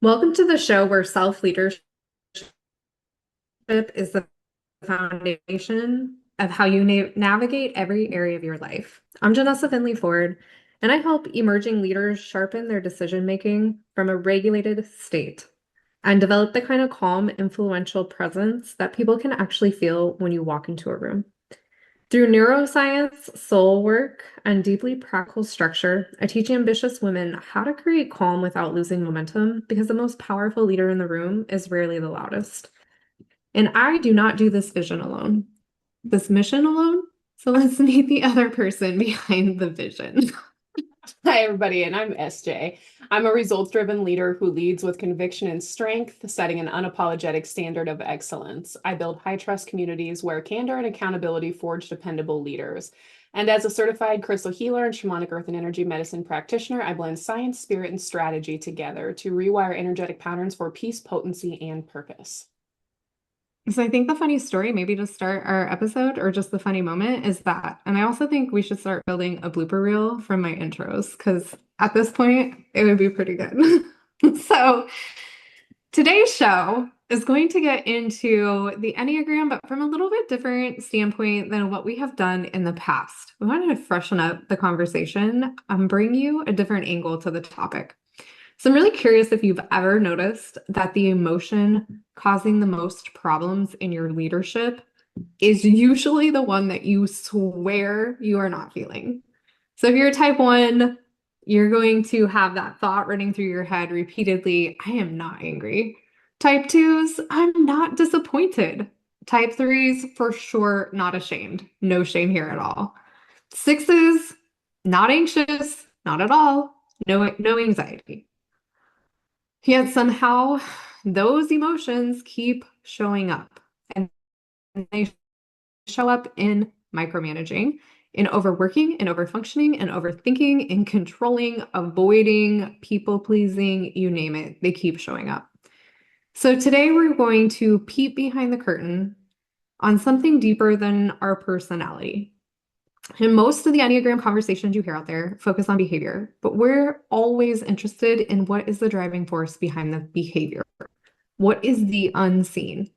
Welcome to the show where self-leadership is the foundation of how you navigate every area of your life. I'm Janessa Finley Ford, and I help emerging leaders sharpen their decision making from a regulated state and develop the kind of calm, influential presence that people can actually feel when you walk into a room. Through neuroscience, soul work, and deeply practical structure, I teach ambitious women how to create calm without losing momentum because the most powerful leader in the room is rarely the loudest. And I do not do this vision alone, this mission alone. So let's meet the other person behind the vision. Hi, everybody, and I'm SJ. I'm a results-driven leader who leads with conviction and strength, setting an unapologetic standard of excellence. I build high-trust communities where candor and accountability forge dependable leaders. And as a certified crystal healer and shamanic earth and energy medicine practitioner, I blend science, spirit, and strategy together to rewire energetic patterns for peace, potency, and purpose. So I think the funny story, maybe to start our episode or just the funny moment, is that. And I also think we should start building a blooper reel from my intros because at this point, it would be pretty good. So today's show is going to get into the Enneagram, but from a little bit different standpoint than what we have done in the past. We wanted to freshen up the conversation and bring you a different angle to the topic. So I'm really curious if you've ever noticed that the emotion causing the most problems in your leadership is usually the one that you swear you are not feeling. So if you're a type one, you're going to have that thought running through your head repeatedly, I am not angry. Type twos, I'm not disappointed. Type threes, for sure, not ashamed. No shame here at all. Sixes, not anxious, not at all. No anxiety. Yet somehow those emotions keep showing up and they show up in micromanaging, in overworking, in overfunctioning, in overthinking, in controlling, avoiding, people pleasing, you name it, they keep showing up. So today we're going to peep behind the curtain on something deeper than our personality. And most of the Enneagram conversations you hear out there focus on behavior, but we're always interested in what is the driving force behind the behavior. What is the unseen?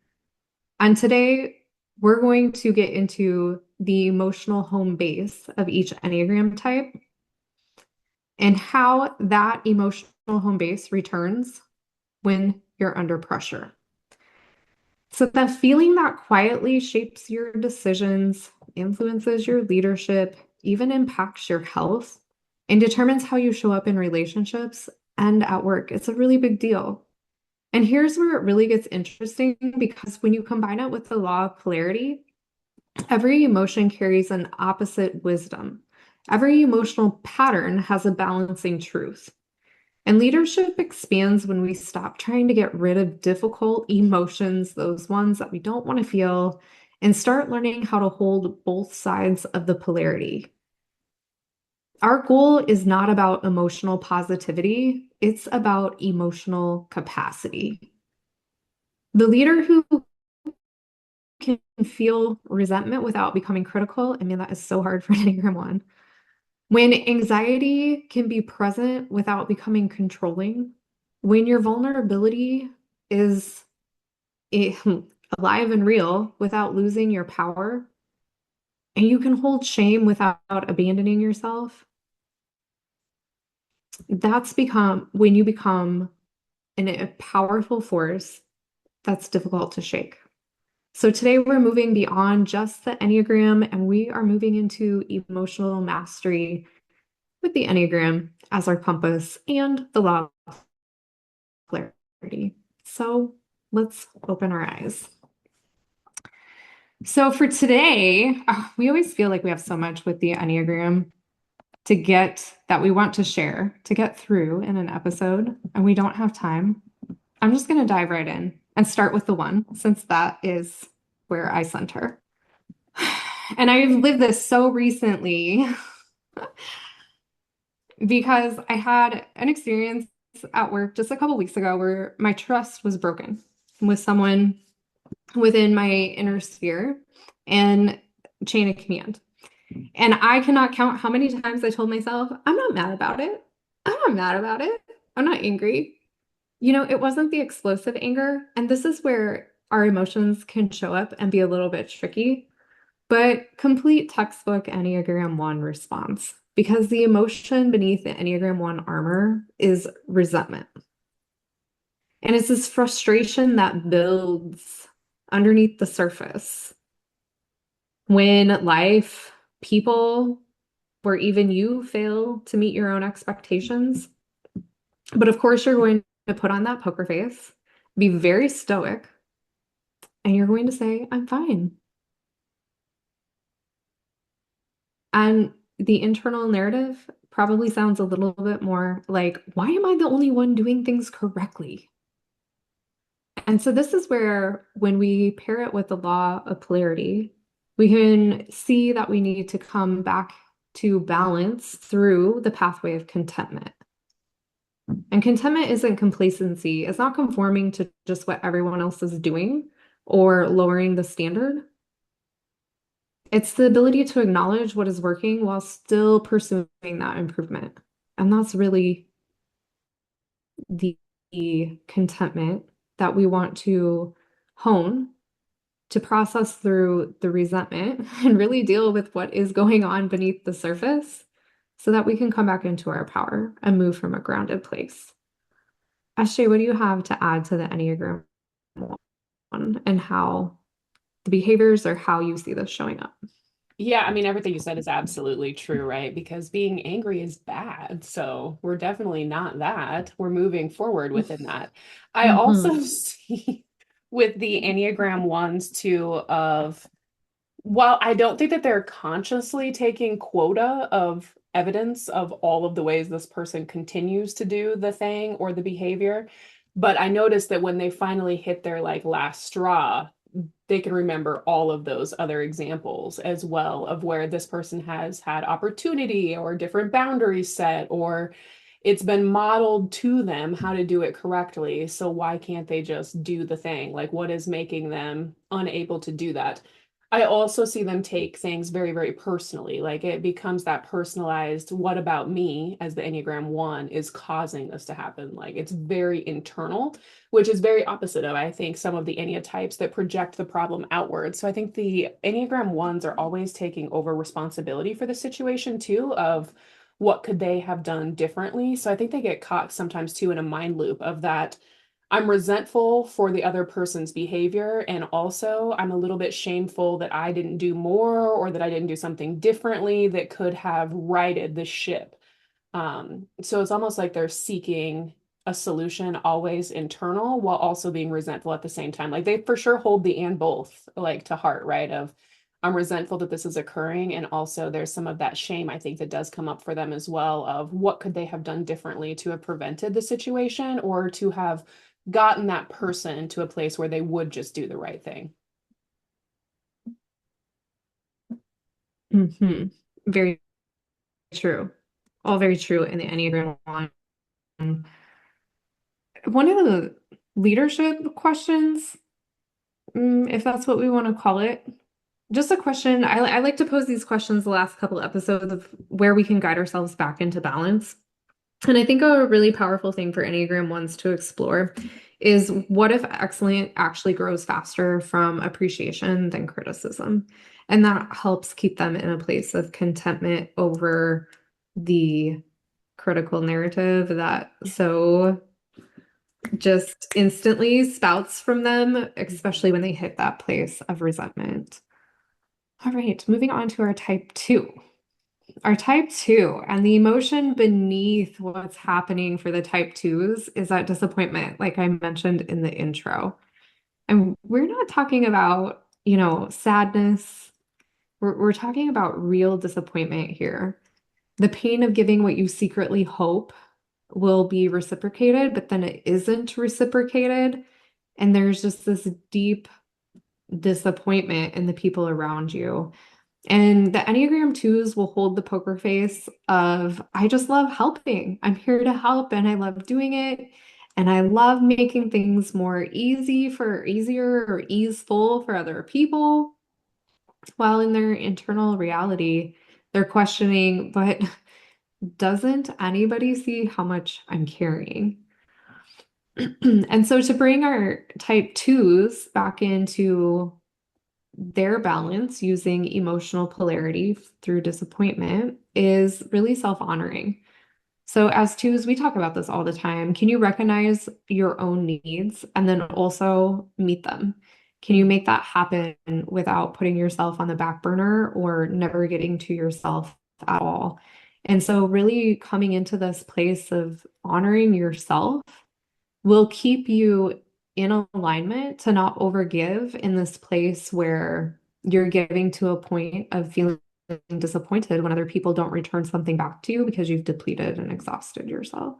And today we're going to get into the emotional home base of each Enneagram type and how that emotional home base returns when you're under pressure. So that feeling that quietly shapes your decisions, influences your leadership, even impacts your health, and determines how you show up in relationships and at work. It's a really big deal. And here's where it really gets interesting because when you combine it with the law of polarity, every emotion carries an opposite wisdom. Every emotional pattern has a balancing truth. And leadership expands when we stop trying to get rid of difficult emotions, those ones that we don't want to feel, and start learning how to hold both sides of the polarity. Our goal is not about emotional positivity, it's about emotional capacity. The leader who can feel resentment without becoming critical, I mean, that is so hard for an Enneagram 1. When anxiety can be present without becoming controlling, when your vulnerability is alive and real without losing your power, and you can hold shame without abandoning yourself, that's become when you become a powerful force that's difficult to shake. So today we're moving beyond just the Enneagram and we are moving into emotional mastery with the Enneagram as our compass and the law of polarity. So let's open our eyes. So for today, we always feel like we have so much with the Enneagram to get that we want to share, to get through in an episode, and we don't have time. I'm just going to dive right in and start with the one, since that is where I center. And I've lived this so recently because I had an experience at work just a couple weeks ago where my trust was broken with someone within my inner sphere and chain of command. And I cannot count how many times I told myself, I'm not mad about it. I'm not mad about it. I'm not angry. It wasn't the explosive anger, and this is where our emotions can show up and be a little bit tricky, but complete textbook Enneagram 1 response, because the emotion beneath the Enneagram 1 armor is resentment. And it's this frustration that builds underneath the surface when life, people, or even you fail to meet your own expectations. But of course, you're going to put on that poker face, be very stoic, and you're going to say, I'm fine. And the internal narrative probably sounds a little bit more like, why am I the only one doing things correctly? And so this is where, when we pair it with the law of polarity, we can see that we need to come back to balance through the pathway of contentment. And contentment isn't complacency, it's not conforming to just what everyone else is doing or lowering the standard. It's the ability to acknowledge what is working while still pursuing that improvement. And that's really the contentment that we want to hone to process through the resentment and really deal with what is going on beneath the surface so that we can come back into our power and move from a grounded place. Ashley, what do you have to add to the Enneagram 1 and how the behaviors or how you see this showing up? Yeah, I mean, everything you said is absolutely true, right? Because being angry is bad. So we're definitely not that. We're moving forward within that. I also Mhm. see with the Enneagram ones too of, while I don't think that they're consciously taking quota of evidence of all of the ways this person continues to do the thing or the behavior, but I noticed that when they finally hit their like last straw, they can remember all of those other examples as well of where this person has had opportunity or different boundaries set, or it's been modeled to them how to do it correctly. So why can't they just do the thing? Like, what is making them unable to do that? I also see them take things very, very personally. Like it becomes that personalized, what about me as the Enneagram 1 is causing this to happen? Like it's very internal, which is very opposite of, I think, some of the Enneatypes that project the problem outward. So I think the Enneagram 1s are always taking over responsibility for the situation too, of what could they have done differently. So I think they get caught sometimes too in a mind loop of that I'm resentful for the other person's behavior. And also, I'm a little bit shameful that I didn't do more or that I didn't do something differently that could have righted the ship. So it's almost like they're seeking a solution always internal while also being resentful at the same time. Like they for sure hold the and both like to heart, right? Of I'm resentful that this is occurring. And also there's some of that shame I think that does come up for them as well of what could they have done differently to have prevented the situation or to have gotten that person to a place where they would just do the right thing. Mhm. Very true. All very true in the Enneagram 1. One of the leadership questions, if that's what we want to call it, just a question. I like to pose these questions the last couple episodes of where we can guide ourselves back into balance. And I think a really powerful thing for Enneagram ones to explore is, what if excellent actually grows faster from appreciation than criticism? And that helps keep them in a place of contentment over the critical narrative that so just instantly spouts from them, especially when they hit that place of resentment. All right, moving on to our type 2. Our type 2, and the emotion beneath what's happening for the type 2s is that disappointment, like I mentioned in the intro. And we're not talking about, sadness. We're talking about real disappointment here. The pain of giving what you secretly hope will be reciprocated, but then it isn't reciprocated. And there's just this deep disappointment in the people around you. And the Enneagram 2s will hold the poker face of, I just love helping. I'm here to help and I love doing it. And I love making things more easier or easeful for other people. While in their internal reality, they're questioning, but doesn't anybody see how much I'm carrying? And so to bring our type twos back into their balance using emotional polarity through disappointment is really self-honoring. So, as twos, we talk about this all the time. Can you recognize your own needs and then also meet them? Can you Mhm. make that happen without putting yourself on the back burner or never getting to yourself at all? And so, really coming into this place of honoring yourself will keep you in alignment to not overgive in this place where you're giving to a point of feeling disappointed when other people don't return something back to you because you've depleted and exhausted yourself.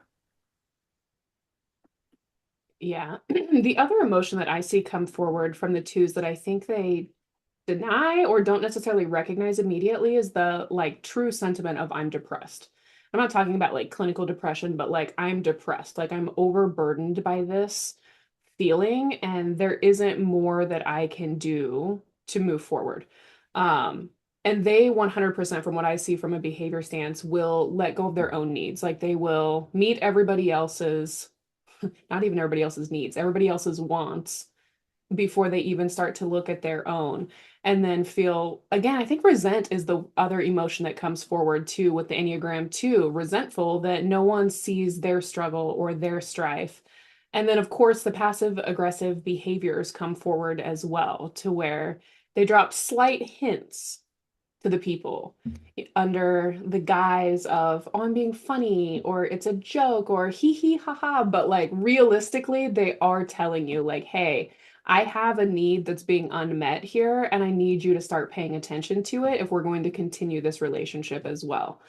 Yeah. The other emotion that I see come forward from the twos that I think they deny or don't necessarily recognize immediately is the like true sentiment of I'm depressed. I'm not talking about like clinical depression, but like I'm depressed, like I'm overburdened by this feeling and there isn't more that I can do to move forward. Um, and they 100% from what I see from a behavior stance will let go of their own needs. Like they will meet everybody else's, not even everybody else's needs, everybody else's wants before they even start to look at their own and then feel again. I think resent is the other emotion that comes forward too with the Enneagram 2, resentful that no one sees their struggle or their strife. And then of course the passive aggressive behaviors come forward as well to where they drop slight hints to the people under the guise of, oh, I'm being funny, or it's a joke, or hee hee ha ha. But like realistically, they are telling you, like, hey, I have a need that's being unmet here, and I need you to start paying attention to it if we're going to continue this relationship as well.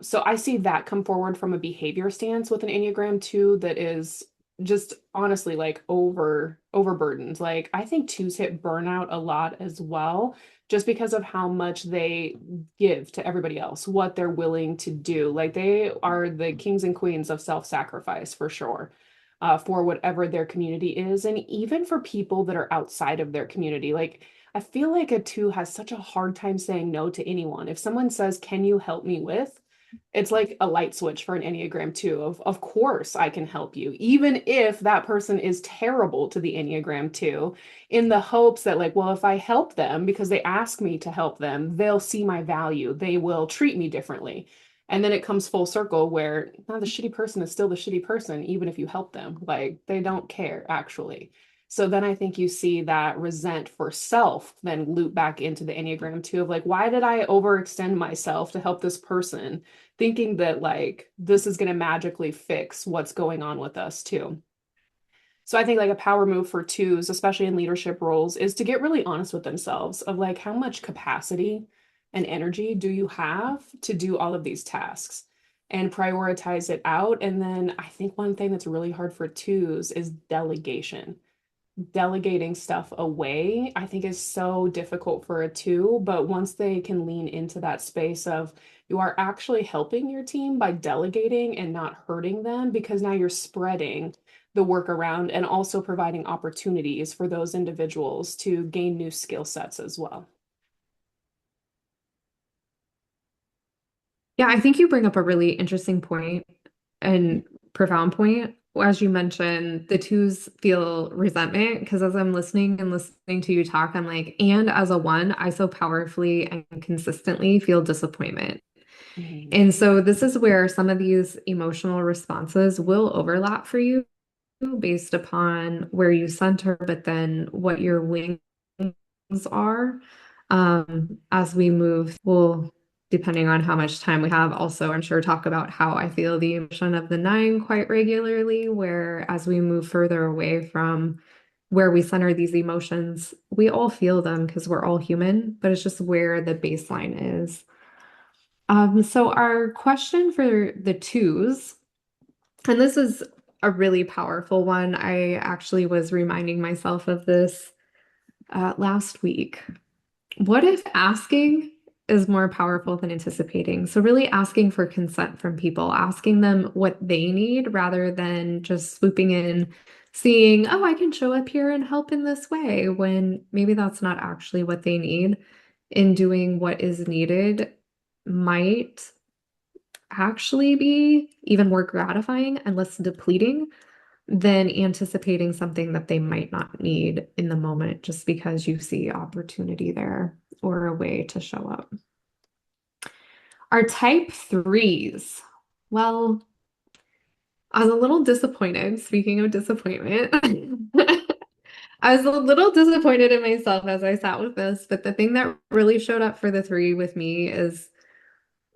So I see that come forward from a behavior stance with an Enneagram 2 that is just honestly like overburdened. Like I think twos hit burnout a lot as well just because of how much they give to everybody else, what they're willing to do. Like they are the kings and queens of self-sacrifice for sure, for whatever their community is, and even for people that are outside of their community. Like I feel like a two has such a hard time saying no to anyone. If someone says, "Can you help me with?" It's like a light switch for an Enneagram 2 of course I can help you, even if that person is terrible to the Enneagram 2, in the hopes that like, well, if I help them because they ask me to help them, they'll see my value. They will treat me differently. And then it comes full circle where now the shitty person is still the shitty person, even if you help them. Like they don't care actually. So then I think you see that resent for self then loop back into the Enneagram 2 of like, why did I overextend myself to help this person, thinking that like this is going to magically fix what's going on with us too. So I think like a power move for twos, especially in leadership roles, is to get really honest with themselves of like how much capacity and energy do you have to do all of these tasks and prioritize it out. And then I think one thing that's really hard for twos is delegation. Delegating stuff away, I think is so difficult for a two, but once they can lean into that space of you are actually helping your team by delegating and not hurting them because now you're spreading the work around and also providing opportunities for those individuals to gain new skill sets as well. Yeah, I think you bring up a really interesting point and profound point. As you mentioned, the twos feel resentment because as I'm listening and listening to you talk, I'm like, and as a one, I so powerfully and consistently feel disappointment. Mhm. And so this is where some of these emotional responses will overlap for you based upon where you center, but then what your wings are. As we move, we'll, depending on how much time we have, also, I'm sure, talk about how I feel the emotion of the nine quite regularly, where as we move further away from where we center these emotions, we all feel them because we're all human, but it's just where the baseline is. So our question for the twos, and this is a really powerful one. I actually was reminding myself of this last week. What if asking is more powerful than anticipating? So, really asking for consent from people, asking them what they need rather than just swooping in, seeing, oh, I can show up here and help in this way when maybe that's not actually what they need. In doing what is needed might actually be even more gratifying and less depleting than anticipating something that they might not need in the moment just because you see opportunity there or a way to show up. Our type threes. Well, I was a little disappointed. Speaking of disappointment, I was a little disappointed in myself as I sat with this, but the thing that really showed up for the three with me is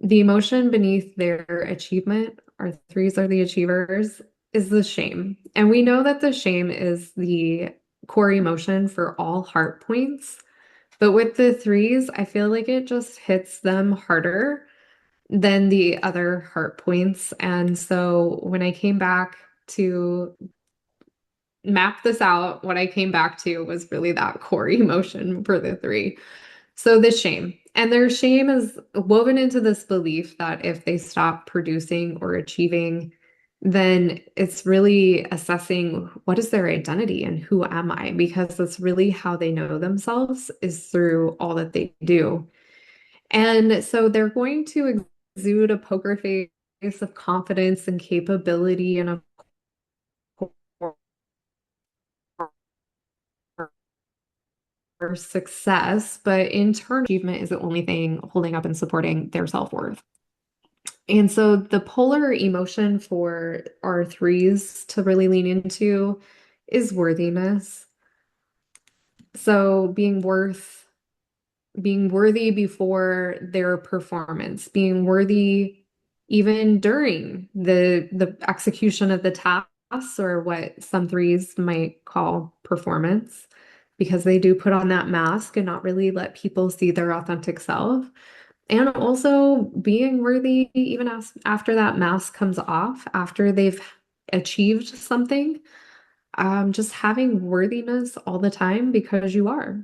the emotion beneath their achievement. Our threes are the achievers, is the shame. And we know that the shame is the core emotion for all heart points. But with the threes, I feel like it just hits them harder than the other heart points. And so when I came back to map this out, what I came back to was really that core emotion for the three. So the shame. And their shame is woven into this belief that if they stop producing or achieving, then it's really assessing what is their identity and who am I? Because that's really how they know themselves is through all that they do. And so they're going to exude a poker face of confidence and capability and of course success, but internal achievement is the only thing holding up and supporting their self-worth. And so the polar emotion for our threes to really lean into is worthiness. So being worthy before their performance, being worthy even during the execution of the tasks or what some threes might call performance, because they do put on that mask and not really let people see their authentic self. And also being worthy even after that mask comes off, after they've achieved something, just having worthiness all the time because you are.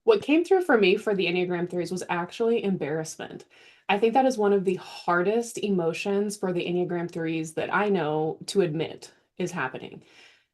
What came through for me for the Enneagram threes was actually embarrassment. I think that is one of the hardest emotions for the Enneagram threes that I know to admit is happening.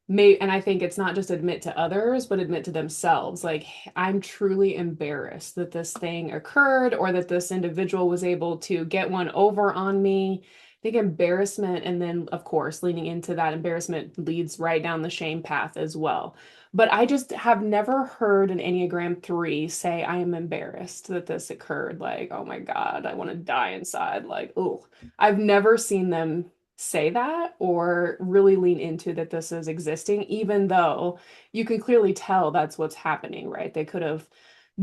And I think it's not just admit to others, but admit to themselves. Like, I'm truly embarrassed that this thing occurred or that this individual was able to get one over on me. I think embarrassment, and then, of course, leaning into that embarrassment leads right down the shame path as well. But I just have never heard an Enneagram 3 say, I am embarrassed that this occurred. Like, oh my God, I want to die inside. Like, oh, I've never seen them say that or really lean into that this is existing, even though you can clearly tell that's what's happening, right? They could have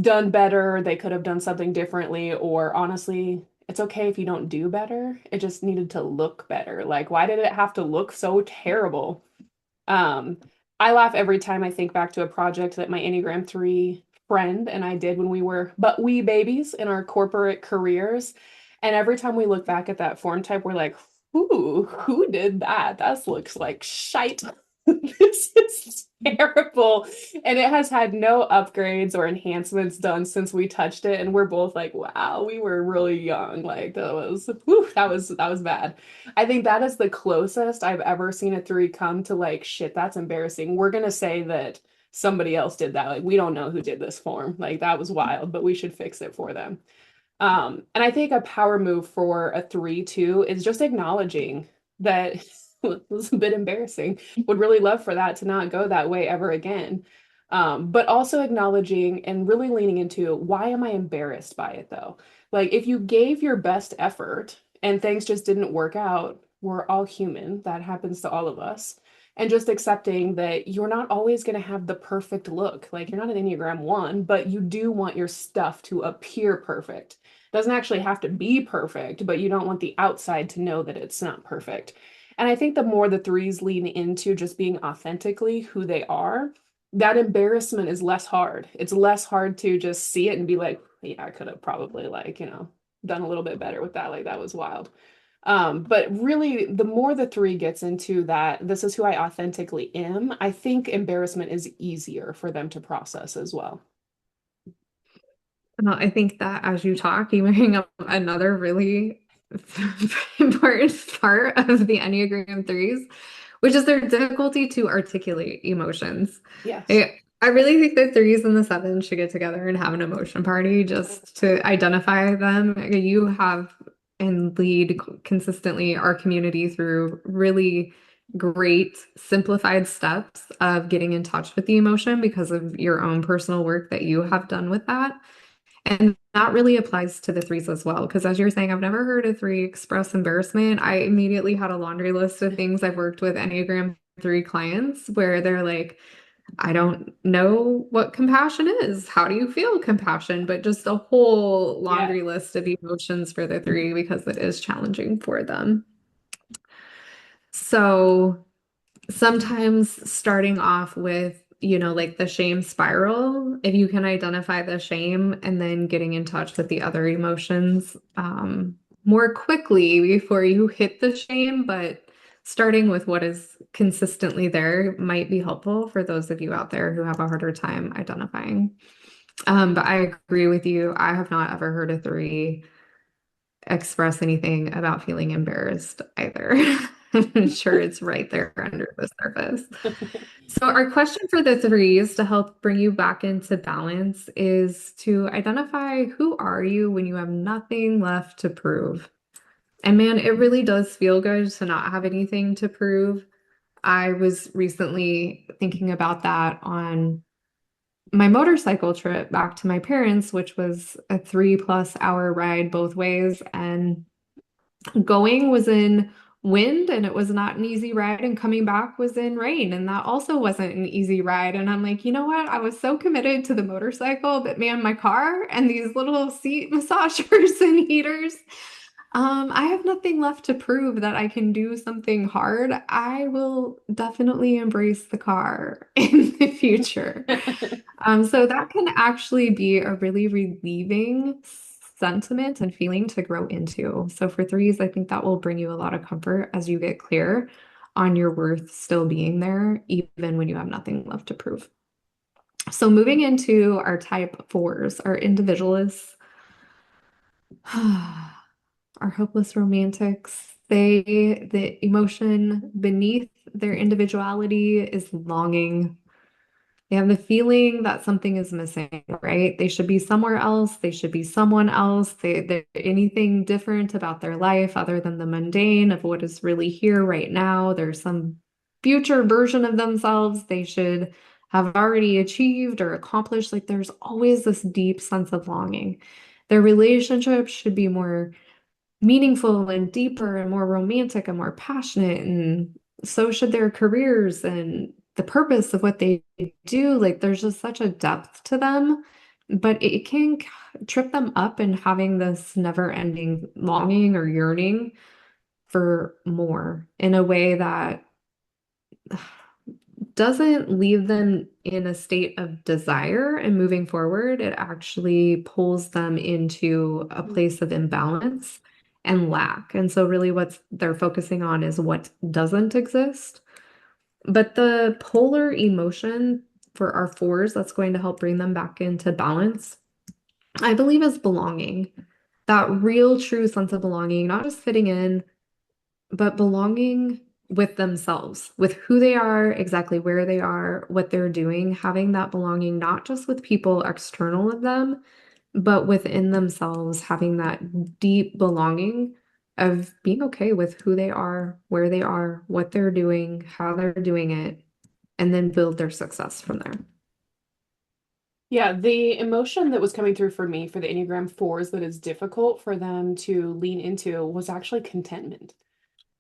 done better, they could have done something differently, or honestly, it's okay if you don't do better. It just needed to look better. Like, why did it have to look so terrible? Um, I laugh every time I think back to a project that my Enneagram 3 friend and I did when we were but wee babies in our corporate careers. And every time we look back at that form type, we're like, ooh, who did that? That looks like shite. This is terrible. And it has had no upgrades or enhancements done since we touched it. And we're both like, wow, we were really young. Like that was, whew, that was bad. I think that is the closest I've ever seen a three come to like, shit, that's embarrassing. We're gonna say that somebody else did that. Like, we don't know who did this form. Like, that was wild, but we should fix it for them. And I think a power move for a three, too, is just acknowledging that it was a bit embarrassing. Would really love for that to not go that way ever again. But also acknowledging and really leaning into why am I embarrassed by it though? Like if you gave your best effort and things just didn't work out, we're all human. That happens to all of us. And just accepting that you're not always going to have the perfect look. Like you're not an Enneagram 1, but you do want your stuff to appear perfect. Doesn't actually have to be perfect, but you don't want the outside to know that it's not perfect. And I think the more the threes lean into just being authentically who they are, that embarrassment is less hard. It's less hard to just see it and be like, yeah, I could have probably like, done a little bit better with that. Like that was wild. But really, the more the three gets into that, this is who I authentically am, I think embarrassment is easier for them to process as well. Well, I think that as you talk, you bring up another really important part of the Enneagram threes, which is their difficulty to articulate emotions. Yes. I really think that threes and the sevens should get together and have an emotion party just to identify them. You have and lead consistently our community through really great simplified steps of getting in touch with the emotion because of your own personal work that you have done with that. And that really applies to the threes as well. Because as you're saying, I've never heard a three express embarrassment. I immediately had a laundry list of things I've worked with Enneagram 3 clients where they're like, I don't know what compassion is. How do you feel compassion? But just a whole Yeah. laundry list of emotions for the three because it is challenging for them. So sometimes starting off with, like the shame spiral, if you can identify the shame and then getting in touch with the other emotions more quickly before you hit the shame, but starting with what is consistently there might be helpful for those of you out there who have a harder time identifying. But I agree with you. I have not ever heard a three express anything about feeling embarrassed either. I'm sure it's right there under the surface. So, our question for the threes to help bring you back into balance is to identify who are you when you have nothing left to prove. And man, it really does feel good to not have anything to prove. I was recently thinking about that on my motorcycle trip back to my parents, which was a 3+ hour ride both ways. And going was in wind and it was not an easy ride, and coming back was in rain and that also wasn't an easy ride. And I'm like, you know what, I was so committed to the motorcycle, but man, my car and these little seat massagers and heaters, I have nothing left to prove that I can do something hard. I will definitely embrace the car in the future. So that can actually be a really relieving sentiment and feeling to grow into. So for threes, I think that will bring you a lot of comfort as you get clear on your worth still being there, even when you have nothing left to prove. So moving into our type fours, our individualists, our hopeless romantics, the emotion beneath their individuality is longing. They have the feeling that something is missing, right? They should be somewhere else. They should be someone else. Anything different about their life other than the mundane of what is really here right now. There's some future version of themselves they should have already achieved or accomplished. Like there's always this deep sense of longing. Their relationships should be more meaningful and deeper and more romantic and more passionate. And so should their careers and the purpose of what they do. Like there's just such a depth to them, but it can trip them up in having this never-ending longing or yearning for more in a way that doesn't leave them in a state of desire and moving forward. It actually pulls them into a place of imbalance and lack. And so, really, what they're focusing on is what doesn't exist. But the polar emotion for our fours that's going to help bring them back into balance, I believe, is belonging. That real, true sense of belonging, not just fitting in, but belonging with themselves, with who they are, exactly where they are, what they're doing, having that belonging not just with people external of them, but within themselves, having that deep belonging of being okay with who they are, where they are, what they're doing, how they're doing it, and then build their success from there. Yeah, the emotion that was coming through for me for the Enneagram fours that is difficult for them to lean into was actually contentment,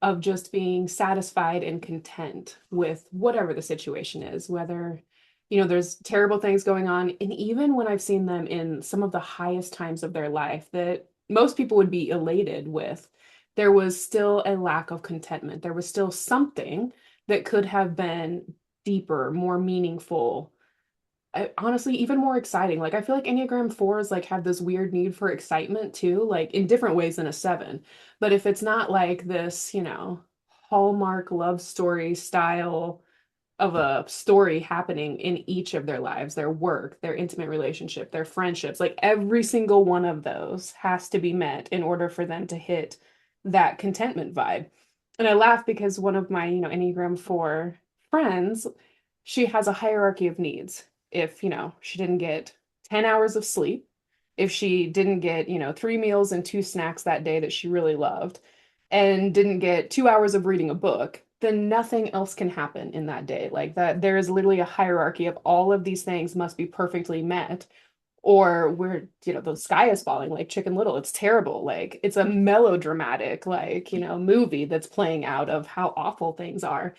of just being satisfied and content with whatever the situation is, whether, there's terrible things going on. And even when I've seen them in some of the highest times of their life that most people would be elated with, there was still a lack of contentment. There was still something that could have been deeper, more meaningful, honestly even more exciting. Like I feel like Enneagram 4s like have this weird need for excitement too, like in different ways than a 7. But if it's not like this, Hallmark love story style of a story happening in each of their lives, their work, their intimate relationship, their friendships, like every single one of those has to be met in order for them to hit that contentment vibe. And I laugh because one of my, Enneagram 4 friends, she has a hierarchy of needs. If, she didn't get 10 hours of sleep, if she didn't get, 3 meals and 2 snacks that day that she really loved, and didn't get 2 hours of reading a book, then nothing else can happen in that day. Like that, there is literally a hierarchy of all of these things must be perfectly met, or we're, the sky is falling like Chicken Little. It's terrible. Like it's a melodramatic, like, movie that's playing out of how awful things are.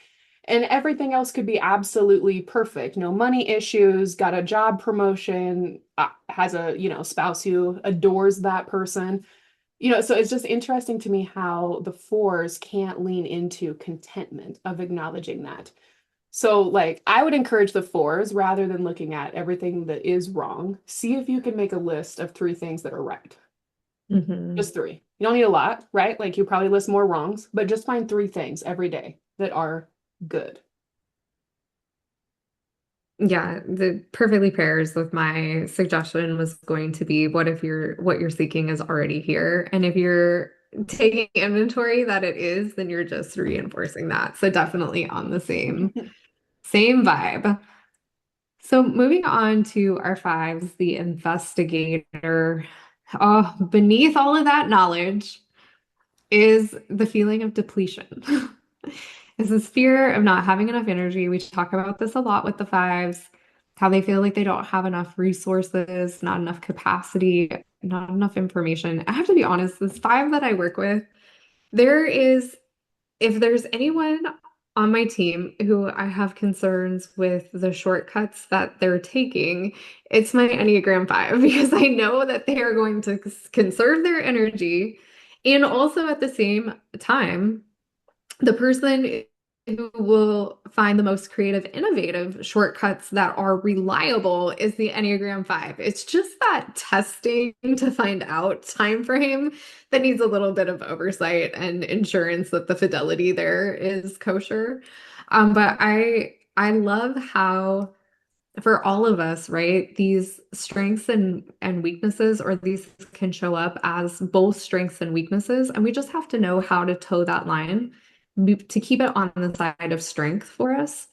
And everything else could be absolutely perfect. No money issues, got a job promotion, has a, spouse who adores that person. So it's just interesting to me how the fours can't lean into contentment of acknowledging that. So, like, I would encourage the fours rather than looking at everything that is wrong. See if you can make a list of three things that are right. Hmm. Just three. You don't need a lot, right? Like, you probably list more wrongs, but just find three things every day that are good. Yeah, the perfectly pairs with my suggestion was going to be what you're seeking is already here. And if you're taking inventory that it is, then you're just reinforcing that. So definitely on the same vibe. So moving on to our fives, the investigator. Oh, beneath all of that knowledge is the feeling of depletion. It's this fear of not having enough energy. We talk about this a lot with the fives, how they feel like they don't have enough resources, not enough capacity, not enough information. I have to be honest, this five that I work with, there is if there's anyone on my team who I have concerns with the shortcuts that they're taking, it's my Enneagram 5 because I know that they are going to conserve their energy. And also at the same time, the person who will find the most creative, innovative shortcuts that are reliable is the Enneagram 5. It's just that testing to find out time frame that needs a little bit of oversight and insurance that the fidelity there is kosher. But I love how for all of us, right? These strengths and weaknesses, or these can show up as both strengths and weaknesses, and we just have to know how to toe that line to keep it on the side of strength for us.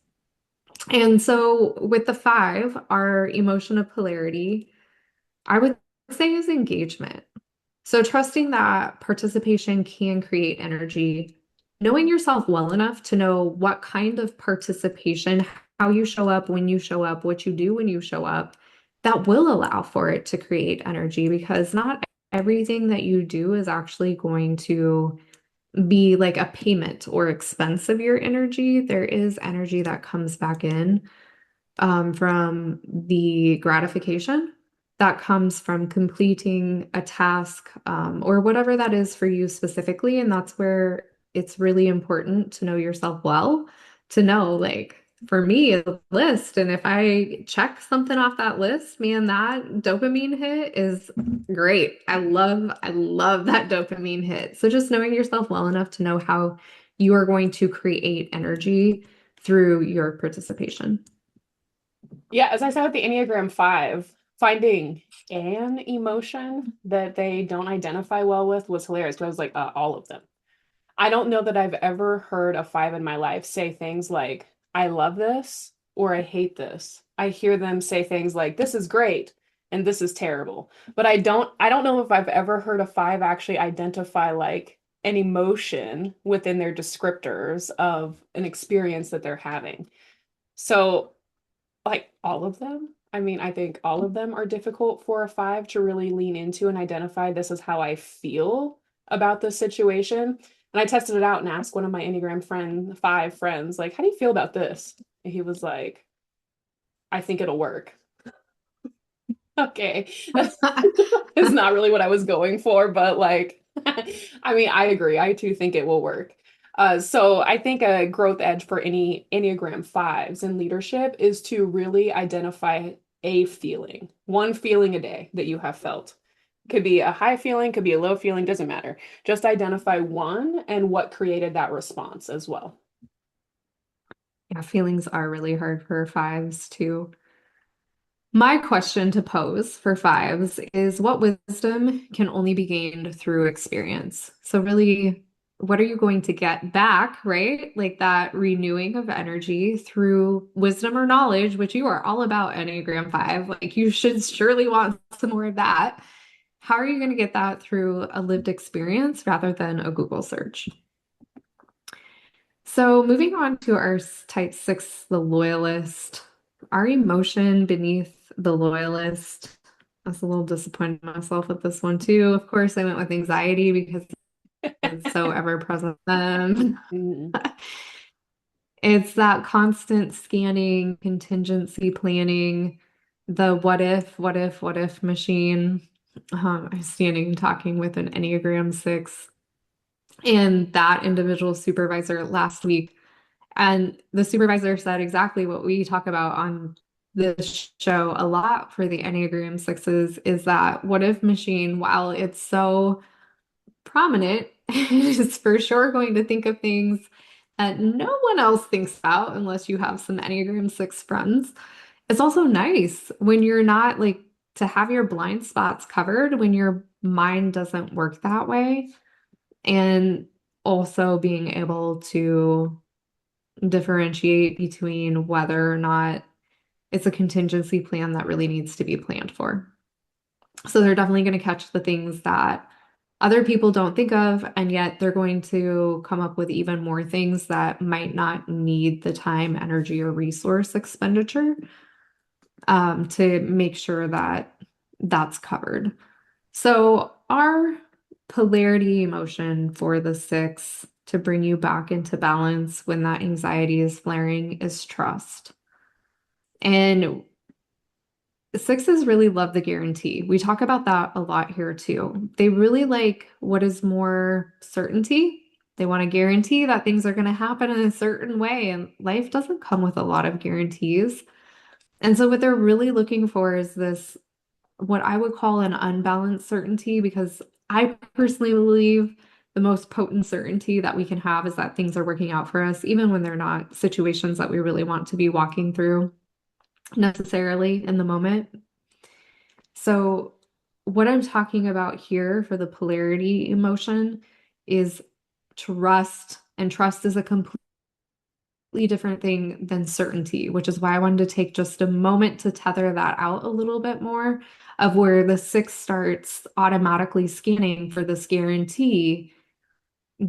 And so with the five, our emotion of polarity, I would say is engagement. So trusting that participation can create energy, knowing yourself well enough to know what kind of participation, how you show up, when you show up, what you do when you show up, that will allow for it to create energy because not everything that you do is actually going to be like a payment or expense of your energy. There is energy that comes back in from the gratification that comes from completing a task or whatever that is for you specifically. And that's where it's really important to know yourself well, to know, like, for me, a list. And if I check something off that list, man, that dopamine hit is great. I love that dopamine hit. So just knowing yourself well enough to know how you are going to create energy through your participation. Yeah, as I said with the Enneagram 5, finding an emotion that they don't identify well with was hilarious because I was like, all of them. I don't know that I've ever heard a five in my life say things like, I love this or I hate this. I hear them say things like, this is great and this is terrible. But I don't know if I've ever heard a five actually identify like an emotion within their descriptors of an experience that they're having. So, like all of them, I mean, I think all of them are difficult for a five to really lean into and identify this is how I feel about this situation. And I tested it out and asked one of my Enneagram five friends, like, how do you feel about this? And he was like, I think it'll work. Okay. It's not really what I was going for, but like, I mean, I agree. I too think it will work. So I think a growth edge for any Enneagram fives in leadership is to really identify a feeling, one feeling a day that you have felt. Could be a high feeling, could be a low feeling, doesn't matter. Just identify one and what created that response as well. Yeah, feelings are really hard for fives too. My question to pose for fives is what wisdom can only be gained through experience? So, really, what are you going to get back, right? Like that renewing of energy through wisdom or knowledge, which you are all about Enneagram 5. Like, you should surely want some more of that. How are you going to get that through a lived experience rather than a Google search? So moving on to our type six, the loyalist, our emotion beneath the loyalist. I was a little disappointed in myself with this one too. Of course, I went with anxiety because it's so ever present then. Mhm. It's that constant scanning, contingency planning, the what if, what if, what if machine. I'm standing and talking with an Enneagram 6 and that individual supervisor last week. And the supervisor said exactly what we talk about on this show a lot for the Enneagram 6s is that what if machine, while it's so prominent, is for sure going to think of things that no one else thinks about unless you have some Enneagram 6 friends. It's also nice when you're not like to have your blind spots covered when your mind doesn't work that way, and also being able to differentiate between whether or not it's a contingency plan that really needs to be planned for. So they're definitely going to catch the things that other people don't think of, and yet they're going to come up with even more things that might not need the time, energy, or resource expenditure to make sure that that's covered. So, our polarity emotion for the six to bring you back into balance when that anxiety is flaring is trust. And sixes really love the guarantee. We talk about that a lot here too. They really like what is more certainty. They want to guarantee that things are going to happen in a certain way, and life doesn't come with a lot of guarantees. And so, what they're really looking for is this, what I would call an unbalanced certainty, because I personally believe the most potent certainty that we can have is that things are working out for us, even when they're not situations that we really want to be walking through necessarily in the moment. So, what I'm talking about here for the polarity emotion is trust, and trust is a completely different thing than certainty, which is why I wanted to take just a moment to tether that out a little bit more of where the six starts automatically scanning for this guarantee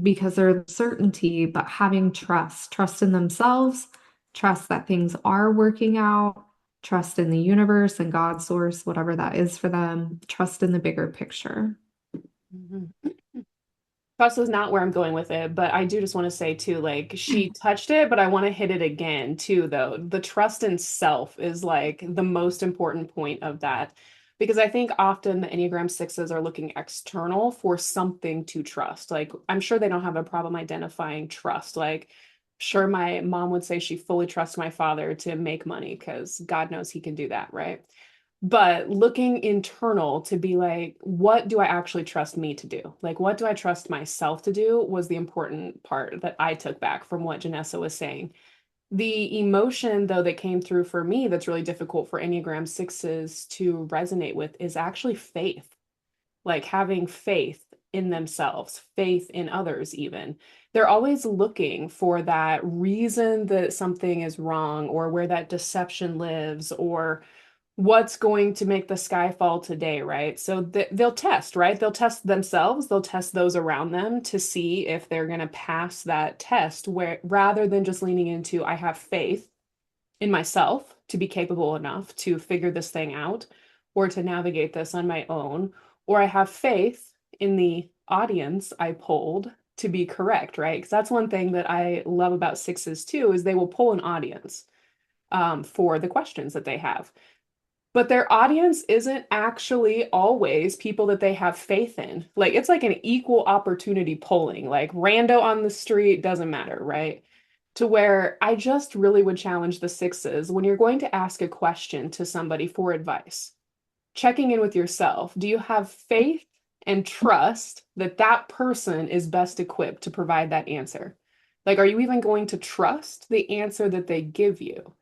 because they're certainty, but having trust in themselves, trust that things are working out, trust in the universe and God source, whatever that is for them, trust in the bigger picture. Mhm. Trust is not where I'm going with it, but I do just want to say too, like she touched it, but I want to hit it again too, though. The trust in self is like the most important point of that. Because I think often the Enneagram sixes are looking external for something to trust. Like I'm sure they don't have a problem identifying trust. Like, sure, my mom would say she fully trusts my father to make money because God knows he can do that, right? But looking internal to be like, what do I actually trust me to do? Like, what do I trust myself to do was the important part that I took back from what Janessa was saying. The emotion, though, that came through for me that's really difficult for Enneagram sixes to resonate with is actually faith, like having faith in themselves, faith in others, even. They're always looking for that reason that something is wrong or where that deception lives or what's going to make the sky fall today, right? So they'll test, right? They'll test themselves, they'll test those around them to see if they're going to pass that test where rather than just leaning into I have faith in myself to be capable enough to figure this thing out or to navigate this on my own, or I have faith in the audience I polled to be correct, right? Because that's one thing that I love about sixes too, is they will pull an audience for the questions that they have. But their audience isn't actually always people that they have faith in. Like it's like an equal opportunity polling, like rando on the street doesn't matter, right? To where I just really would challenge the sixes when you're going to ask a question to somebody for advice, checking in with yourself. Do you have faith and trust that that person is best equipped to provide that answer? Like, are you even going to trust the answer that they give you?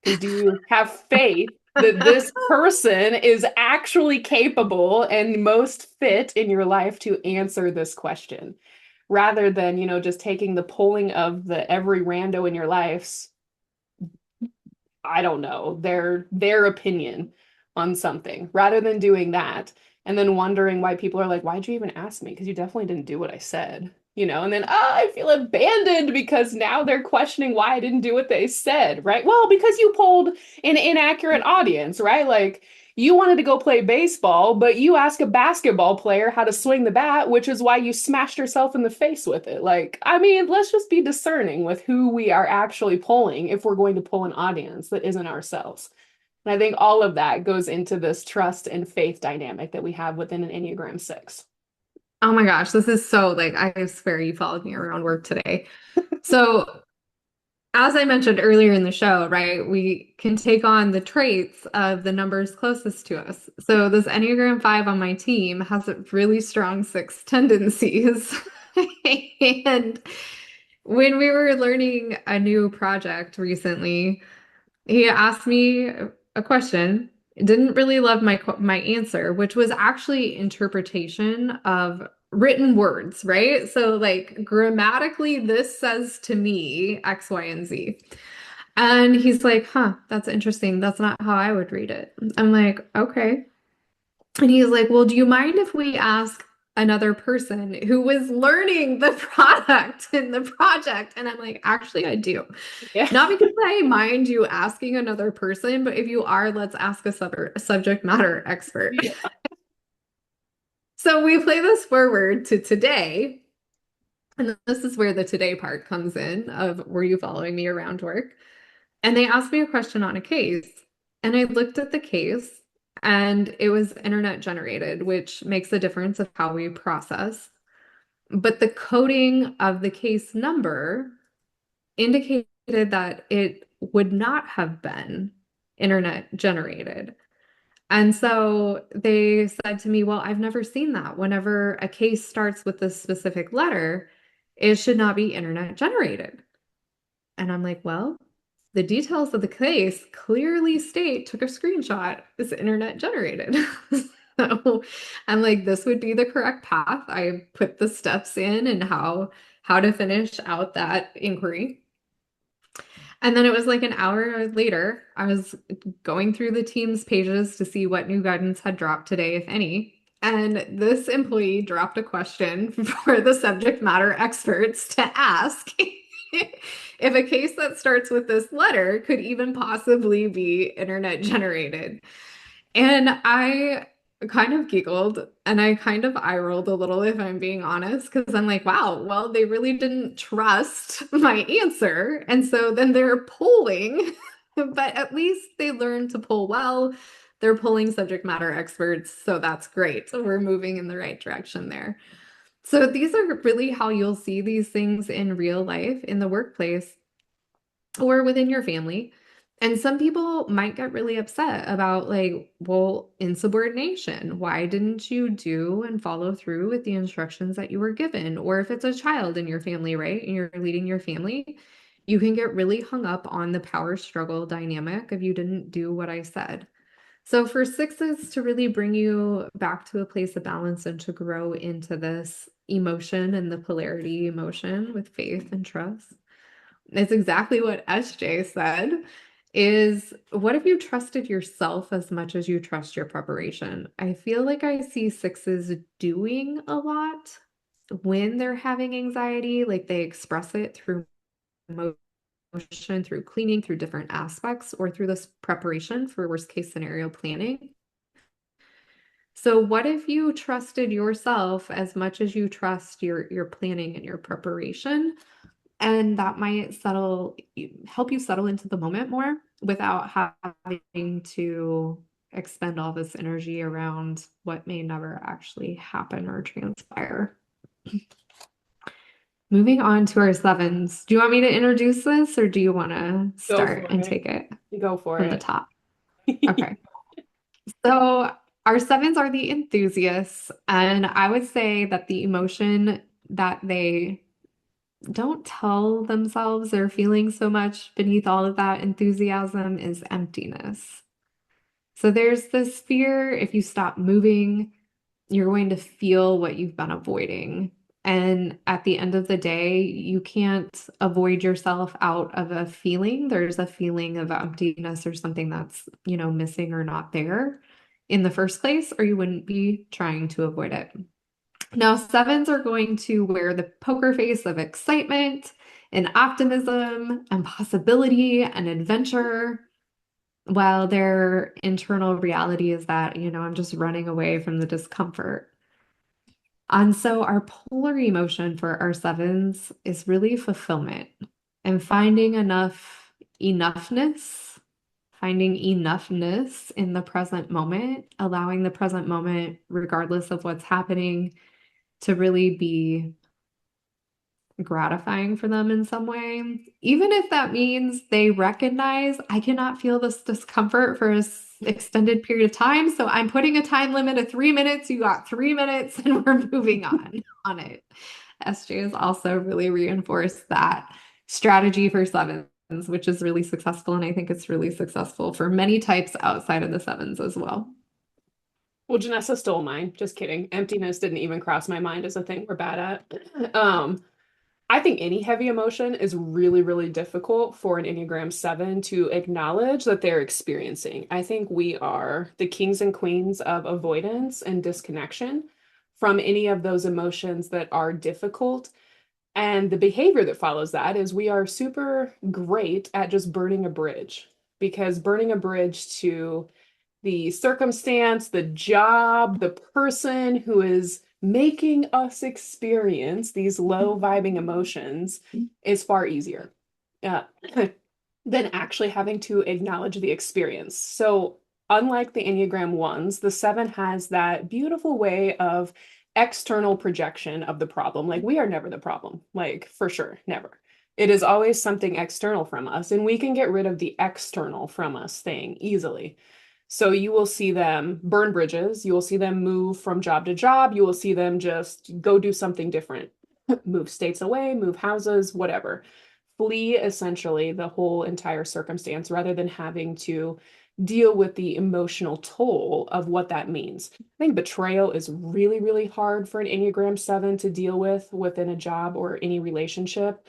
Because do you have faith that this person is actually capable and most fit in your life to answer this question? Rather than, just taking the polling of the every rando in your life's, I don't know, their opinion on something, rather than doing that and then wondering why people are like, why'd you even ask me? Because you definitely didn't do what I said. And then I feel abandoned because now they're questioning why I didn't do what they said, right? Well, because you polled an inaccurate audience, right? Like you wanted to go play baseball, but you ask a basketball player how to swing the bat, which is why you smashed yourself in the face with it. Like, I mean, let's just be discerning with who we are actually polling if we're going to pull an audience that isn't ourselves. And I think all of that goes into this trust and faith dynamic that we have within an Enneagram 6. Oh my gosh, this is so like I swear you followed me around work today. So, as I mentioned earlier in the show, right, we can take on the traits of the numbers closest to us. So, this Enneagram 5 on my team has a really strong six tendencies. And when we were learning a new project recently, he asked me a question. Didn't really love my answer, which was actually interpretation of written words, right? So like grammatically, this says to me X, Y, and Z. And he's like, huh, that's interesting. That's not how I would read it. I'm like, okay. And he's like, well, do you mind if we ask another person who was learning the product in the project? And I'm like, actually, I do. Yeah. Not because I mind you asking another person, but if you are, let's ask a subject matter expert. Yeah. So we play this forward to today. And this is where the today part comes in of were you following me around work? And they asked me a question on a case. And I looked at the case and it was internet generated, which makes a difference of how we process. But the coding of the case number indicated that it would not have been internet generated. And so they said to me, well, I've never seen that. Whenever a case starts with this specific letter, it should not be internet generated. And I'm like, well, the details of the case clearly state, took a screenshot, is internet generated. So I'm like, this would be the correct path. I put the steps in and how to finish out that inquiry. And then it was like an hour later, I was going through the team's pages to see what new guidance had dropped today, if any. And this employee dropped a question for the subject matter experts to ask if a case that starts with this letter could even possibly be internet generated. And I kind of giggled and I kind of eye rolled a little, if I'm being honest, because I'm like, wow, well, they really didn't trust my answer. And so then they're polling, but at least they learned to poll well. They're polling subject matter experts. So that's great. So we're moving in the right direction there. So these are really how you'll see these things in real life in the workplace or within your family. And some people might get really upset about, like, well, insubordination. Why didn't you do and follow through with the instructions that you were given? Or if it's a child in your family, right? And you're leading your family, you can get really hung up on the power struggle dynamic of you didn't do what I said. So for sixes to really bring you back to a place of balance and to grow into this emotion and the polarity emotion with faith and trust. It's exactly what SJ said is what if you trusted yourself as much as you trust your preparation? I feel like I see sixes doing a lot when they're having anxiety, like they express it through motion, through cleaning, through different aspects, or through this preparation for worst case scenario planning. So what if you trusted yourself as much as you trust your planning and your preparation? And that might help you settle into the moment more without having to expend all this energy around what may never actually happen or transpire. Moving on to our sevens. Do you want me to introduce this or do you want to Go start for and it. take it Go for from the it. top? Okay. So our sevens are the enthusiasts, and I would say that the emotion that they don't tell themselves they're feeling so much beneath all of that enthusiasm is emptiness. So there's this fear if you stop moving, you're going to feel what you've been avoiding. And at the end of the day, you can't avoid yourself out of a feeling. There's a feeling of emptiness or something that's, missing or not there in the first place, or you wouldn't be trying to avoid it. Now, sevens are going to wear the poker face of excitement and optimism and possibility and adventure, while their internal reality is that, I'm just running away from the discomfort. And so our polar emotion for our sevens is really fulfillment and enoughness, finding enoughness in the present moment, allowing the present moment, regardless of what's happening, to really be gratifying for them in some way, even if that means they recognize I cannot feel this discomfort for extended period of time. So I'm putting a time limit of 3 minutes. You got 3 minutes, and we're moving on it. SJ has also really reinforced that strategy for sevens, which is really successful. And I think it's really successful for many types outside of the sevens as well. Well, Janessa stole mine. Just kidding. Emptiness didn't even cross my mind as a thing we're bad at. I think any heavy emotion is really, really difficult for an Enneagram 7 to acknowledge that they're experiencing. I think we are the kings and queens of avoidance and disconnection from any of those emotions that are difficult. And the behavior that follows that is we are super great at just burning a bridge, because burning a bridge to the circumstance, the job, the person who is making us experience these low vibing emotions is far easier uh, than actually having to acknowledge the experience. So, unlike the Enneagram ones, the seven has that beautiful way of external projection of the problem. Like, we are never the problem, like, for sure, never. It is always something external from us, and we can get rid of the external from us thing easily. So you will see them burn bridges, you will see them move from job to job, you will see them just go do something different, move states away, move houses, whatever. Flee essentially the whole entire circumstance rather than having to deal with the emotional toll of what that means. I think betrayal is really, really hard for an Enneagram 7 to deal with within a job or any relationship.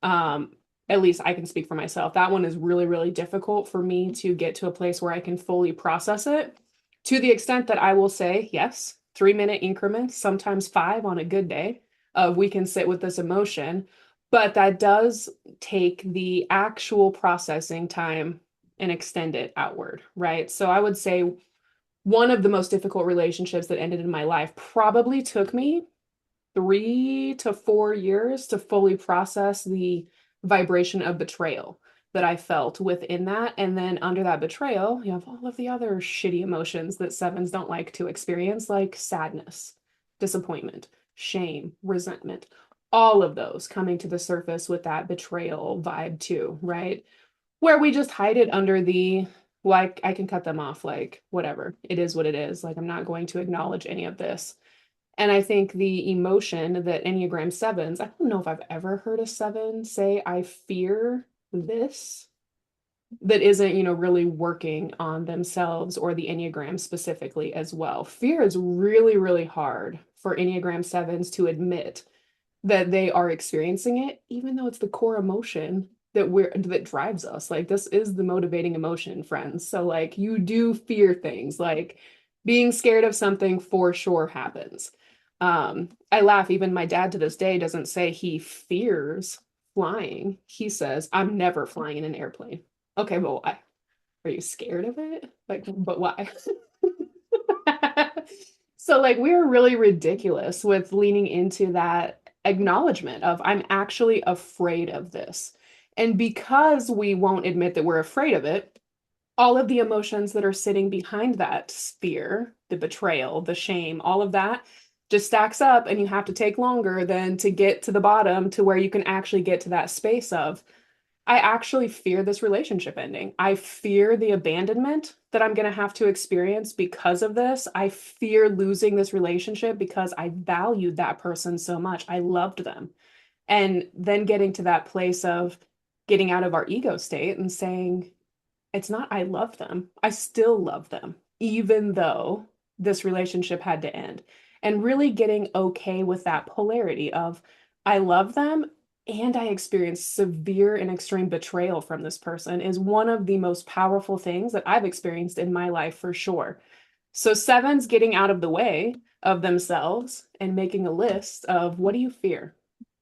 Um, at least I can speak for myself. That one is really, really difficult for me to get to a place where I can fully process it, to the extent that I will say, yes, 3 minute increments, sometimes five on a good day, of we can sit with this emotion. But that does take the actual processing time and extend it outward, right? So I would say one of the most difficult relationships that ended in my life probably took me 3 to 4 years to fully process the vibration of betrayal that I felt within that. And then under that betrayal, you have all of the other shitty emotions that sevens don't like to experience, like sadness, disappointment, shame, resentment, all of those coming to the surface with that betrayal vibe too, right? Where we just hide it under the, like, I can cut them off, like, whatever. It is what it is. Like, I'm not going to acknowledge any of this. And I think the emotion that Enneagram sevens, I don't know if I've ever heard a seven say, I fear this, that isn't, really working on themselves or the Enneagram specifically as well. Fear is really, really hard for Enneagram sevens to admit that they are experiencing it, even though it's the core emotion that drives us. Like, this is the motivating emotion, friends. So like, you do fear things, like being scared of something for sure happens. I laugh, even my dad to this day doesn't say he fears flying. He says, I'm never flying in an airplane. Okay, but why? Are you scared of it? Like, but why? So like, we're really ridiculous with leaning into that acknowledgement of I'm actually afraid of this. And because we won't admit that we're afraid of it, all of the emotions that are sitting behind that fear, the betrayal, the shame, all of that just stacks up, and you have to take longer than to get to the bottom to where you can actually get to that space of I actually fear this relationship ending. I fear the abandonment that I'm going to have to experience because of this. I fear losing this relationship because I valued that person so much. I loved them. And then getting to that place of getting out of our ego state and saying, it's not I love them. I still love them, even though this relationship had to end. And really getting okay with that polarity of I love them and I experienced severe and extreme betrayal from this person is one of the most powerful things that I've experienced in my life for sure. So sevens getting out of the way of themselves and making a list of what do you fear?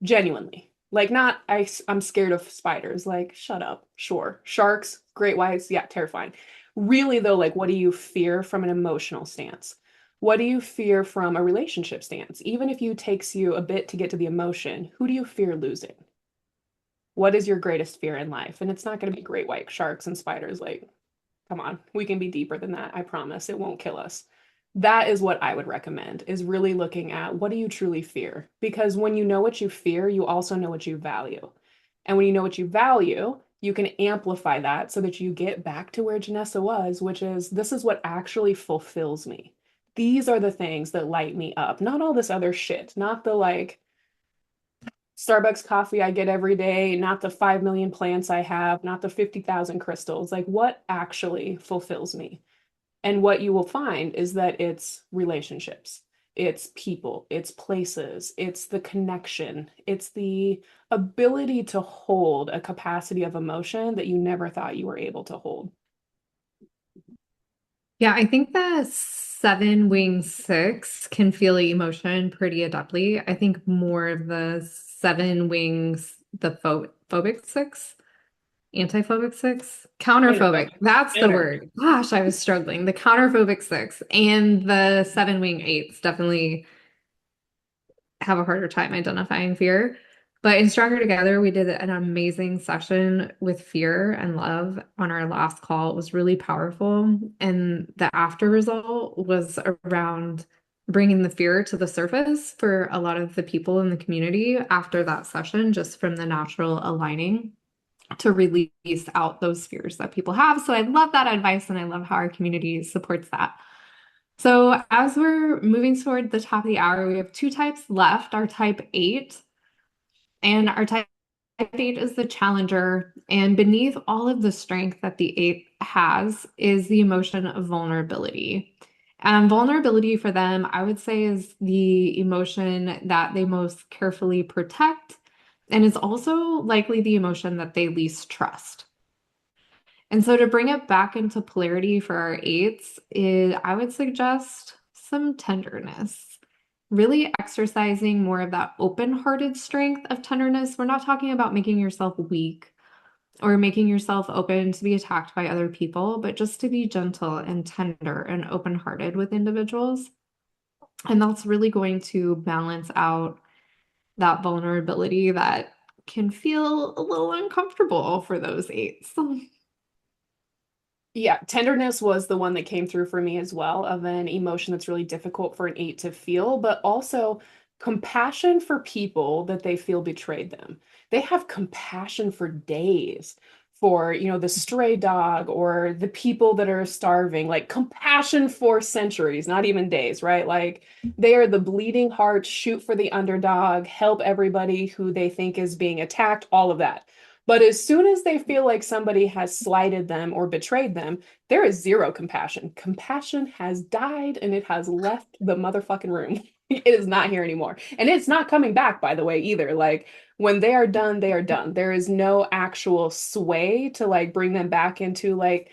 Genuinely. Like not I'm scared of spiders. Like shut up. Sure. Sharks, great whites, yeah, terrifying. Really though, like what do you fear from an emotional stance? What do you fear from a relationship stance? Even if it takes you a bit to get to the emotion, who do you fear losing? What is your greatest fear in life? And it's not going to be great white sharks and spiders. Like, come on, we can be deeper than that. I promise it won't kill us. That is what I would recommend is really looking at what do you truly fear? Because when you know what you fear, you also know what you value. And when you know what you value, you can amplify that so that you get back to where Janessa was, which is this is what actually fulfills me. These are the things that light me up, not all this other shit, not the like Starbucks coffee I get every day, not the 5 million plants I have, not the 50,000 crystals. Like what actually fulfills me? And what you will find is that it's relationships, it's people, it's places, it's the connection, it's the ability to hold a capacity of emotion that you never thought you were able to hold. Yeah, I think the seven wing six can feel emotion pretty adeptly. I think more of the seven wings, the phobic six, antiphobic six, counterphobic. Counterphobic. That's the Counter. word. Gosh, I was struggling. The counterphobic six and the seven wing eights definitely have a harder time identifying fear. But in Stronger Together, we did an amazing session with fear and love on our last call. It was really powerful. And the after result was around bringing the fear to the surface for a lot of the people in the community after that session, just from the natural aligning to release out those fears that people have. So I love that advice and I love how our community supports that. So as we're moving toward the top of the hour, we have two types left, our type 8, and our type 8 is the challenger. And beneath all of the strength that the 8 has is the emotion of vulnerability. And vulnerability for them, I would say, is the emotion that they most carefully protect, and is also likely the emotion that they least trust. And so to bring it back into polarity for our eights, I would suggest some tenderness. Really exercising more of that open-hearted strength of tenderness. We're not talking about making yourself weak or making yourself open to be attacked by other people, but just to be gentle and tender and open-hearted with individuals. And that's really going to balance out that vulnerability that can feel a little uncomfortable for those eights. Yeah, tenderness was the one that came through for me as well, of an emotion that's really difficult for an 8 to feel, but also compassion for people that they feel betrayed them. They have compassion for days for, the stray dog or the people that are starving, like compassion for centuries, not even days, right? Like they are the bleeding heart, shoot for the underdog, help everybody who they think is being attacked, all of that. But as soon as they feel like somebody has slighted them or betrayed them, there is zero compassion. Compassion has died and it has left the motherfucking room. It is not here anymore. And it's not coming back, by the way, either. Like when they are done, they are done. There is no actual sway to like bring them back into like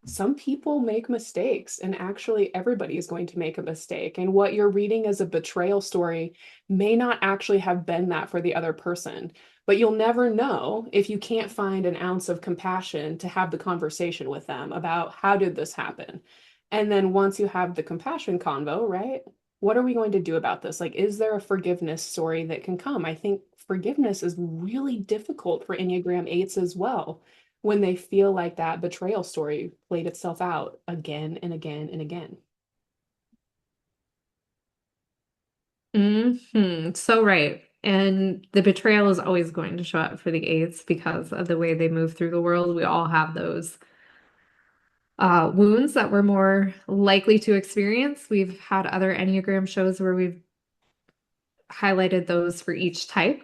some people make mistakes, and actually, everybody is going to make a mistake. And what you're reading as a betrayal story may not actually have been that for the other person. But you'll never know if you can't find an ounce of compassion to have the conversation with them about how did this happen? And then once you have the compassion convo, right? What are we going to do about this? Like, is there a forgiveness story that can come? I think forgiveness is really difficult for Enneagram 8s as well when they feel like that betrayal story played itself out again and again and again. So right. And the betrayal is always going to show up for the eights because of the way they move through the world. We all have those wounds that we're more likely to experience. We've had other Enneagram shows where we've highlighted those for each type.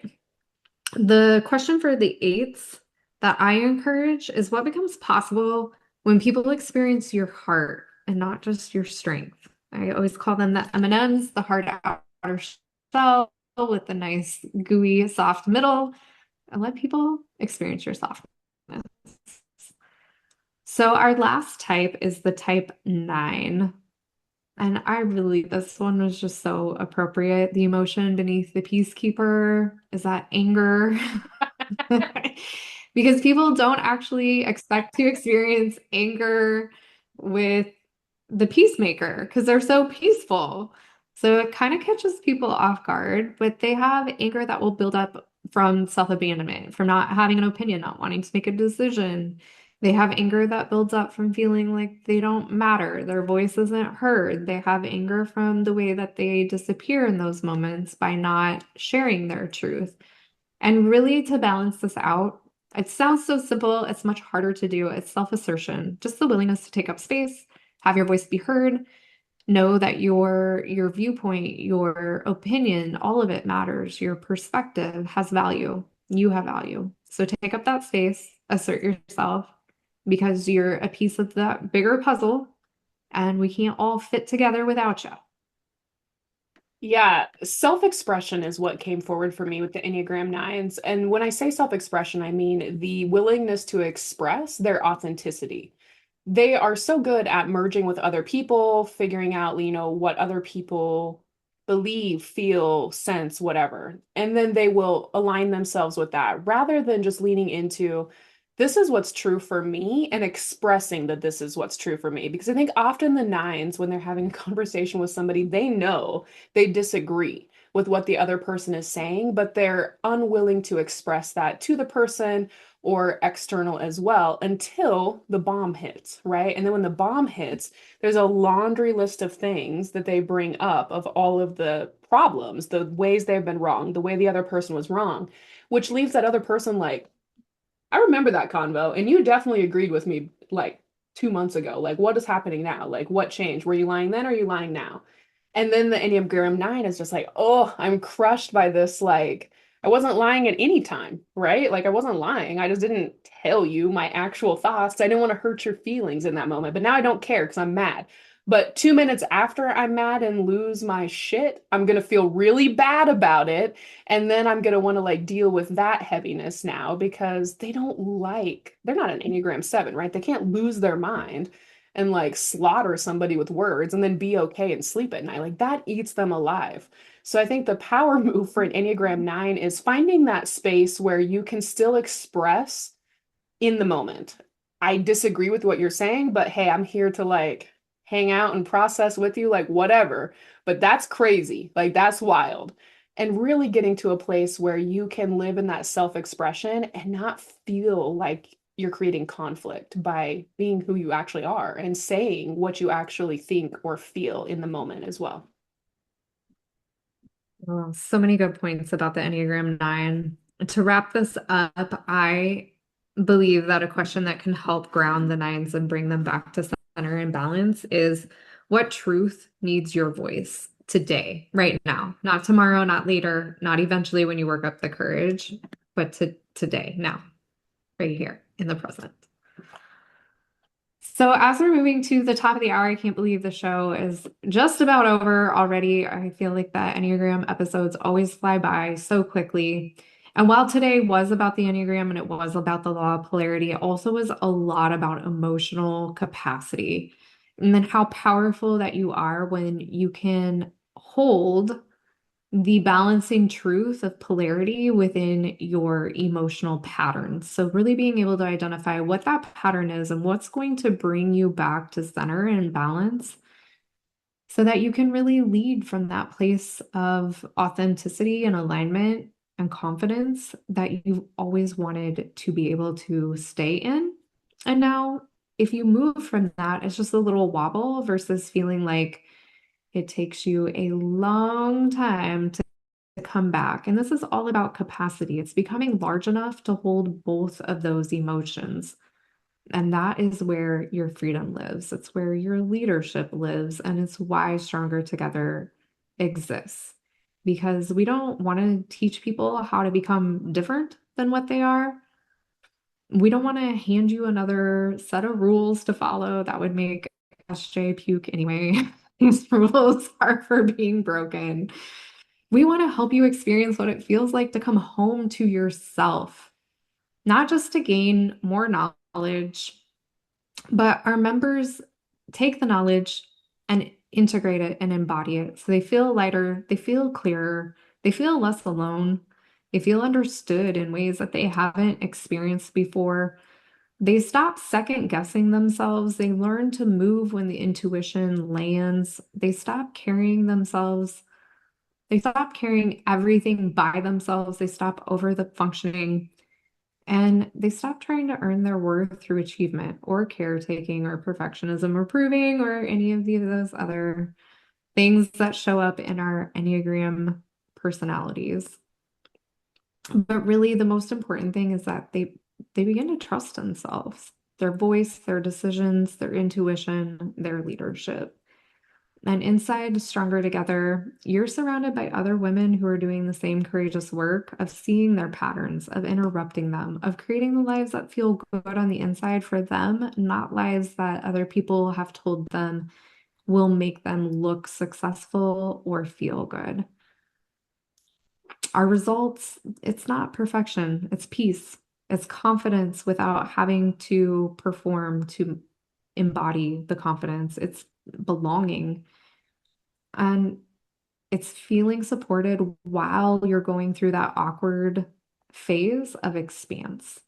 The question for the eights that I encourage is what becomes possible when people experience your heart and not just your strength. I always call them the M&Ms, the hard outer shell with the nice gooey soft middle, and let people experience your softness. So our last type is the type 9. And this one was just so appropriate. The emotion beneath the peacekeeper is that anger. Because people don't actually expect to experience anger with the peacemaker because they're so peaceful. So it kind of catches people off guard, but they have anger that will build up from self-abandonment, from not having an opinion, not wanting to make a decision. They have anger that builds up from feeling like they don't matter, their voice isn't heard. They have anger from the way that they disappear in those moments by not sharing their truth. And really, to balance this out, it sounds so simple, it's much harder to do. It's self-assertion, just the willingness to take up space, have your voice be heard, know that your viewpoint, your opinion, all of it matters. Your perspective has value. You have value. So take up that space, assert yourself because you're a piece of that bigger puzzle and we can't all fit together without you. Yeah, self-expression is what came forward for me with the Enneagram nines. And when I say self-expression, I mean the willingness to express their authenticity. They are so good at merging with other people, figuring out, what other people believe, feel, sense, whatever. And then they will align themselves with that rather than just leaning into this is what's true for me and expressing that this is what's true for me. Because I think often the nines, when they're having a conversation with somebody, they know they disagree with what the other person is saying, but they're unwilling to express that to the person or external as well until the bomb hits, right? And then when the bomb hits, there's a laundry list of things that they bring up of all of the problems, the ways they've been wrong, the way the other person was wrong, which leaves that other person like, I remember that convo, and you definitely agreed with me like 2 months ago. Like, what is happening now? Like, what changed? Were you lying then or are you lying now? And then the Enneagram 9 is just like, oh, I'm crushed by this. Like, I wasn't lying at any time, right? Like, I wasn't lying. I just didn't tell you my actual thoughts. I didn't want to hurt your feelings in that moment. But now I don't care because I'm mad. But 2 minutes after I'm mad and lose my shit, I'm going to feel really bad about it. And then I'm going to want to like deal with that heaviness now because they're not an Enneagram 7, right? They can't lose their mind and like slaughter somebody with words and then be okay and sleep at night. Like that eats them alive. So I think the power move for an Enneagram 9 is finding that space where you can still express in the moment. I disagree with what you're saying, but hey, I'm here to like hang out and process with you, like whatever. But that's crazy. Like that's wild. And really getting to a place where you can live in that self-expression and not feel like you're creating conflict by being who you actually are and saying what you actually think or feel in the moment as well. Oh, so many good points about the Enneagram 9. To wrap this up, I believe that a question that can help ground the nines and bring them back to center and balance is what truth needs your voice today, right now, not tomorrow, not later, not eventually when you work up the courage, but today, now, right here in the present. So, as we're moving to the top of the hour, I can't believe the show is just about over already. I feel like that Enneagram episodes always fly by so quickly. And while today was about the Enneagram and it was about the law of polarity, it also was a lot about emotional capacity and then how powerful that you are when you can hold the balancing truth of polarity within your emotional patterns. So, really being able to identify what that pattern is and what's going to bring you back to center and balance so that you can really lead from that place of authenticity and alignment and confidence that you've always wanted to be able to stay in. And now, if you move from that, it's just a little wobble versus feeling like it takes you a long time to come back. And this is all about capacity. It's becoming large enough to hold both of those emotions. And that is where your freedom lives. It's where your leadership lives. And it's why Stronger Together exists. Because we don't want to teach people how to become different than what they are. We don't want to hand you another set of rules to follow that would make SJ puke anyway. These rules are for being broken. We want to help you experience what it feels like to come home to yourself, not just to gain more knowledge, but our members take the knowledge and integrate it and embody it. So they feel lighter, they feel clearer, they feel less alone, they feel understood in ways that they haven't experienced before. They stop second guessing themselves. They learn to move when the intuition lands. They stop carrying themselves. They stop carrying everything by themselves. They stop over the functioning and they stop trying to earn their worth through achievement or caretaking or perfectionism or proving or any of those other things that show up in our Enneagram personalities. But really, the most important thing is that they begin to trust themselves, their voice, their decisions, their intuition, their leadership. And inside Stronger Together, you're surrounded by other women who are doing the same courageous work of seeing their patterns, of interrupting them, of creating the lives that feel good on the inside for them, not lives that other people have told them will make them look successful or feel good. Our results, it's not perfection, it's peace, it's confidence without having to perform to embody the confidence, it's belonging. And it's feeling supported while you're going through that awkward phase of expanse.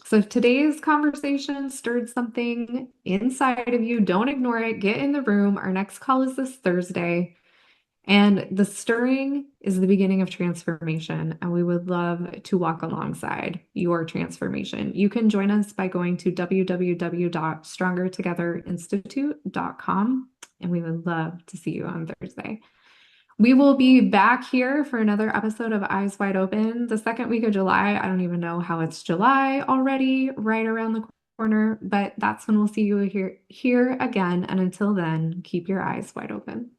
So if today's conversation stirred something inside of you, don't ignore it. Get in the room. Our next call is this Thursday. And the stirring is the beginning of transformation, and we would love to walk alongside your transformation. You can join us by going to www.strongertogetherinstitute.com, and we would love to see you on Thursday. We will be back here for another episode of Eyes Wide Open the second week of July. I don't even know how it's July already, right around the corner, but that's when we'll see you here again. And until then, keep your eyes wide open.